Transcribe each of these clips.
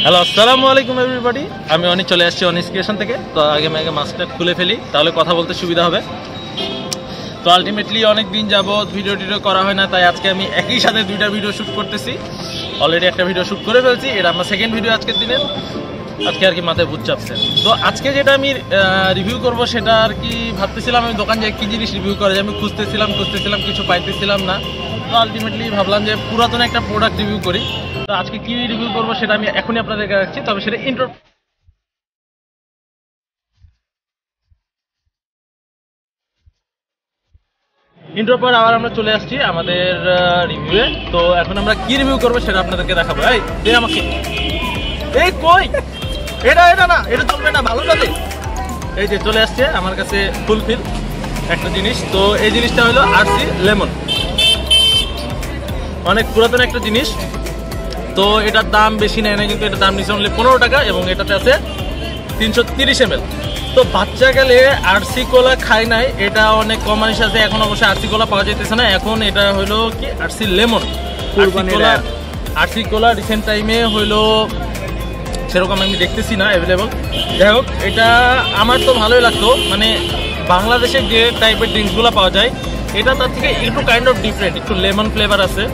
Hello আসসালামু আলাইকুম everybody. আমি অনেক চলে আসছি অনিস ক্রিয়েশন থেকে। তো আগে মাস্কটা খুলে ফেলি, তাহলে কথা বলতে সুবিধা হবে। তো আলটিমেটলি অনেক দিন যাবত ভিডিও করা হয় না, তাই আজকে আমি একই সাথে দুইটা ভিডিও শ্যুট করতেছি। অলরেডি একটা ভিডিও শ্যুট করে ফেলছি, এটা আমার সেকেন্ড ভিডিও আজকের দিনে। আজকে আর কি মাথায় ভূত চাপছে। তো আজকে যেটা আমি রিভিউ করব সেটা আর কি ভাবতেছিলাম, আমি দোকান যাই কী জিনিস রিভিউ করে, আমি খুঁজতেছিলাম কিছু পাইতেছিলাম না। তো আলটিমেটলি ভাবলাম যে পুরাতন একটা প্রোডাক্ট রিভিউ করি। তো আজকে কি রিভিউ করবো সেটা আমি এখনই আপনাদেরকে রাখছি, তবে সেটা ইন্ট্রোর পর আবার আমরা চলে আসছি আমাদের রিভিউয়ে। তো এখন আমরা কি রিভিউ করবো সেটা আপনাদেরকে দেখাবো। এই দে আমাকে, এই কই এটা না, এটা চলবে না, ভালো কাজে। এই যে চলে আসছে আমার কাছে ফুলফিল একটা জিনিস। তো এই জিনিসটা হলো আরসি লেমন, অনেক পুরাতন একটা জিনিস। তো এটার দাম বেশি নেয় না, কিন্তু এটার দাম নিচ্ছে অনলি 15 টাকা এবং এটাতে আছে 330 ml। তো বাচ্চা গেলে আরসি কোলা খাই নাই, এটা অনেক কম মানুষ আছে। এখন অবশ্যই আরসি কোলা পাওয়া যেতেছে না, এখন এটা হইলো কি আরসি লেমন। আরসি কোলা রিসেন্ট টাইমে হইলো সেরকম আমি দেখতেছি না অ্যাভেলেবল। যাই হোক, এটা আমার তো ভালোই লাগতো। মানে বাংলাদেশে যে টাইপের ড্রিঙ্কসগুলো পাওয়া যায়, এটা তার থেকে একটু কাইন্ড অফ ডিফারেন্ট, একটু লেমন ফ্লেভার আছে।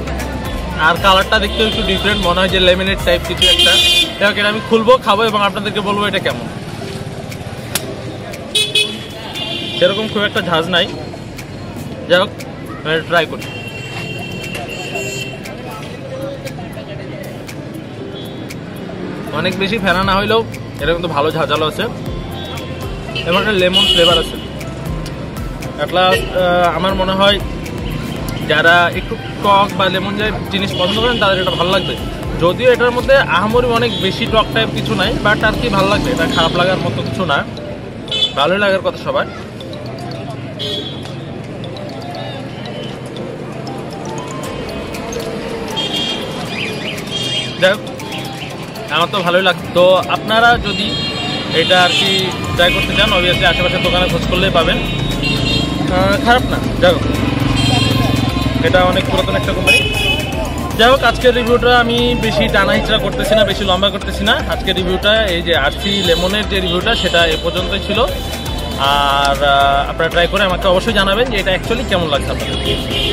আর কালারটা দেখতেও একটু ডিফারেন্ট, মনে হয় যে লেমনের টাইপ কিছু একটা। যাই হোক, এটা আমি খুলবো, খাবো এবং আপনাদেরকে বলবো এটা কেমন। সেরকম খুব একটা ঝাঁজ নাই, যাই হোক ট্রাই করি। অনেক বেশি ফেনা না হইলেও এটা কিন্তু ভালো ঝাঁঝালো আছে এবং একটা লেমন ফ্লেভার আছে। একটা আমার মনে হয় যারা একটু টক বা লেমন যায় জিনিস পছন্দ করেন তাদের এটা ভালো লাগবে। যদিও এটার মধ্যে আহামরি অনেক বেশি টক টাইপ কিছু নাই, বাট আর কি ভালো লাগবে। এটা খারাপ লাগার মতো কিছু না, ভালোই লাগার কথা সবার। যাই হোক, আমার তো ভালোই লাগতো। তো আপনারা যদি এটা আর কি ট্রাই করতে চান, অবভিয়াসলি আশেপাশের দোকানে খোঁজ করলেই পাবেন, খারাপ না। যাই হোক, এটা অনেক পুরাতন একটা কোম্পানি। যাই হোক, আজকের রিভিউটা আমি বেশি টানা হিচড়া করতেছি না, বেশি লম্বা করতেছি না। আজকের রিভিউটা এই যে আরসি লেমনের যে রিভিউটা সেটা এ পর্যন্তই ছিল। আর আপনারা ট্রাই করে আমাকে অবশ্যই জানাবেন যে এটা অ্যাকচুয়ালি কেমন লাগছে আপনাদের।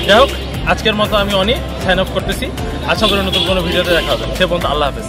যাই হোক, আজকের মতো আমি অনেক সাইন অফ করতেছি। আশা করি নতুন কোনো ভিডিওতে দেখা হবে। সে পর্যন্ত আল্লাহ হাফেজ।